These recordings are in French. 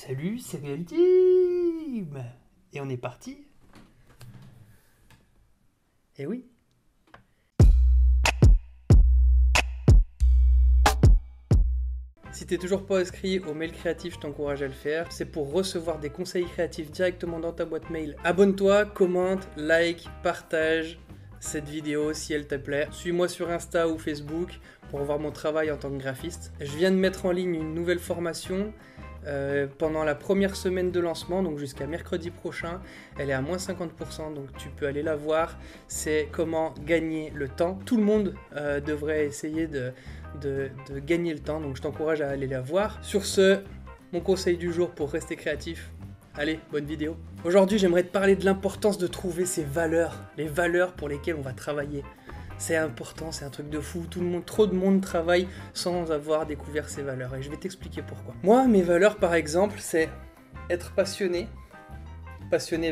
Salut, c'est Real Team. Et on est parti. Eh oui. Si t'es toujours pas inscrit au mail créatif, je t'encourage à le faire. C'est pour recevoir des conseils créatifs directement dans ta boîte mail. Abonne-toi, commente, like, partage cette vidéo si elle te plaît. Suis-moi sur Insta ou Facebook pour voir mon travail en tant que graphiste. Je viens de mettre en ligne une nouvelle formation pendant la première semaine de lancement, donc jusqu'à mercredi prochain. Elle est à moins 50%, donc tu peux aller la voir. C'est comment gagner le temps. Tout le monde devrait essayer de gagner le temps, donc je t'encourage à aller la voir. Sur ce, mon conseil du jour pour rester créatif. Allez, bonne vidéo. Aujourd'hui, j'aimerais te parler de l'importance de trouver ses valeurs, les valeurs pour lesquelles on va travailler. C'est important, c'est un truc de fou. Trop de monde travaille sans avoir découvert ses valeurs. Et je vais t'expliquer pourquoi. Moi, mes valeurs, par exemple, c'est être passionné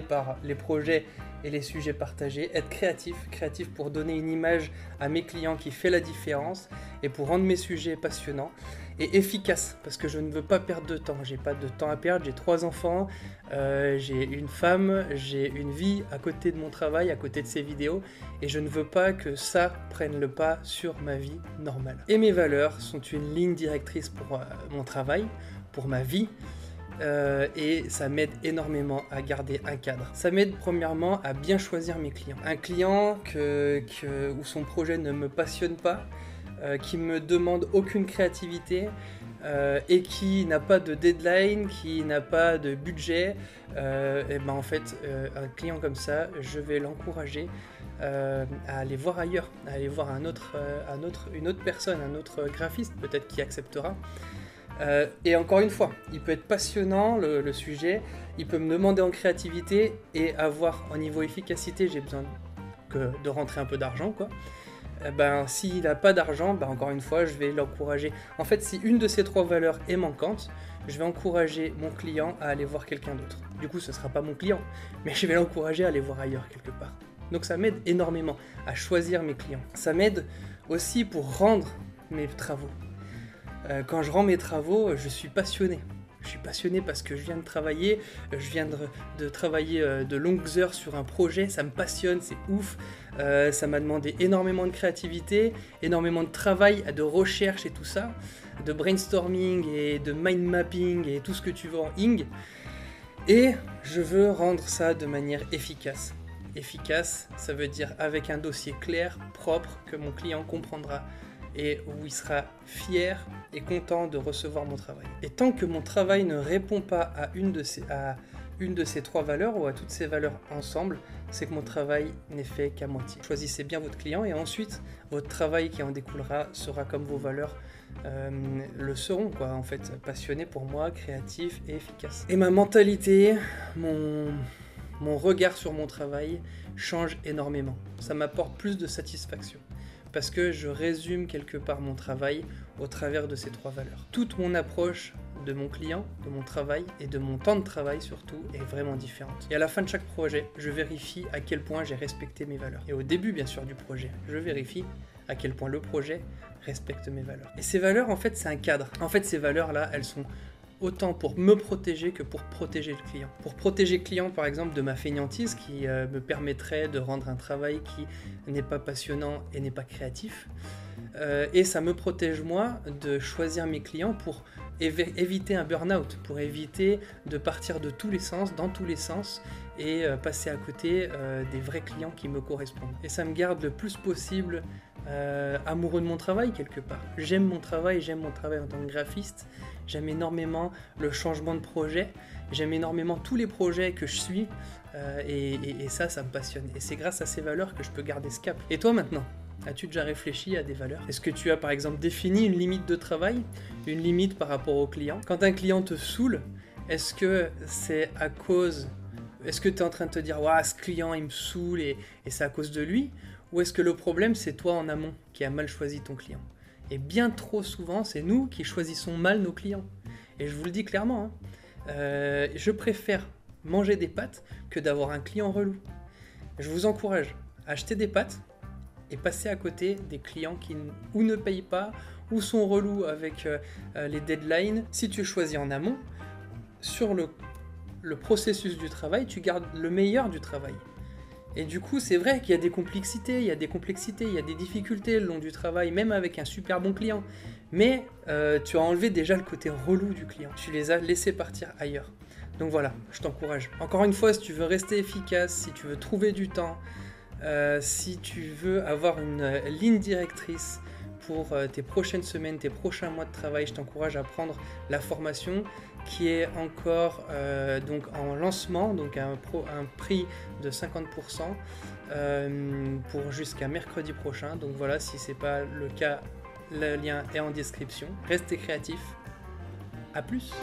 par les projets et les sujets partagés, être créatif pour donner une image à mes clients qui fait la différence et pour rendre mes sujets passionnants, et efficace, parce que je ne veux pas perdre de temps. J'ai pas de temps à perdre, j'ai 3 enfants, j'ai une femme, j'ai une vie à côté de mon travail, à côté de ces vidéos, et je ne veux pas que ça prenne le pas sur ma vie normale. Et mes valeurs sont une ligne directrice pour mon travail, pour ma vie, et ça m'aide énormément à garder un cadre. Ça m'aide premièrement à bien choisir mes clients. Un client où son projet ne me passionne pas, qui me demande aucune créativité et qui n'a pas de deadline, qui n'a pas de budget, et ben en fait un client comme ça, je vais l'encourager à aller voir ailleurs, à aller voir une autre personne, un autre graphiste peut-être qui acceptera. Et encore une fois, il peut être passionnant le sujet, il peut me demander en créativité et avoir en niveau efficacité, j'ai besoin de rentrer un peu d'argent quoi. Ben, s'il n'a pas d'argent, ben, encore une fois, je vais l'encourager. En fait, si une de ces 3 valeurs est manquante, je vais encourager mon client à aller voir quelqu'un d'autre. Du coup, ce ne sera pas mon client, mais je vais l'encourager à aller voir ailleurs quelque part. Donc ça m'aide énormément à choisir mes clients. Ça m'aide aussi pour rendre mes travaux. Quand je rends mes travaux, je suis passionné. Je suis passionné parce que je viens de travailler, de travailler de longues heures sur un projet, ça me passionne, c'est ouf. Ça m'a demandé énormément de créativité, énormément de travail, de recherche et tout ça, de brainstorming et de mind mapping et tout ce que tu veux en ing. Et je veux rendre ça de manière efficace. Efficace, ça veut dire avec un dossier clair, propre, que mon client comprendra et où il sera fier et content de recevoir mon travail. Et tant que mon travail ne répond pas à une de ces 3 valeurs ou à toutes ces valeurs ensemble, c'est que mon travail n'est fait qu'à moitié. Choisissez bien votre client et ensuite votre travail qui en découlera sera comme vos valeurs le seront quoi, en fait, passionné pour moi, créatif et efficace. Et ma mentalité, mon regard sur mon travail change énormément. Ça m'apporte plus de satisfaction. Parce que je résume quelque part mon travail au travers de ces 3 valeurs. Toute mon approche de mon client, de mon travail et de mon temps de travail surtout est vraiment différente. Et à la fin de chaque projet, je vérifie à quel point j'ai respecté mes valeurs. Et au début bien sûr du projet, je vérifie à quel point le projet respecte mes valeurs. Et ces valeurs en fait c'est un cadre. En fait ces valeurs là, elles sont autant pour me protéger que pour protéger le client. Pour protéger le client, par exemple, de ma fainéantise qui me permettrait de rendre un travail qui n'est pas passionnant et n'est pas créatif. Et ça me protège, moi, de choisir mes clients pour éviter un burn-out, pour éviter de partir de tous les sens, dans tous les sens, et passer à côté des vrais clients qui me correspondent. Et ça me garde le plus possible amoureux de mon travail quelque part. J'aime mon travail en tant que graphiste, j'aime énormément le changement de projet, j'aime énormément tous les projets que je suis et ça me passionne. Et c'est grâce à ces valeurs que je peux garder ce cap. Et toi maintenant, as-tu déjà réfléchi à des valeurs? Est-ce que tu as par exemple défini une limite de travail, une limite par rapport au client? Quand un client te saoule, est-ce que c'est à cause... Est-ce que tu es en train de te dire « ce client il me saoule et c'est à cause de lui ?» Ou est-ce que le problème c'est toi en amont qui a mal choisi ton client? Et bien trop souvent c'est nous qui choisissons mal nos clients. Et je vous le dis clairement, je préfère manger des pâtes que d'avoir un client relou. Je vous encourage à acheter des pâtes et passer à côté des clients qui ou ne payent pas ou sont relous avec les deadlines. Si tu choisis en amont, sur le processus du travail, tu gardes le meilleur du travail. Et du coup, c'est vrai qu'il y a des complexités, il y a des difficultés le long du travail, même avec un super bon client. Mais tu as enlevé déjà le côté relou du client. Tu les as laissés partir ailleurs. Donc voilà, je t'encourage. Encore une fois, si tu veux rester efficace, si tu veux trouver du temps, si tu veux avoir une ligne directrice pour tes prochaines semaines, tes prochains mois de travail, je t'encourage à prendre la formation qui est encore donc en lancement, donc un prix de 50% pour jusqu'à mercredi prochain. Donc voilà, si ce n'est pas le cas, le lien est en description. Restez créatifs. À plus.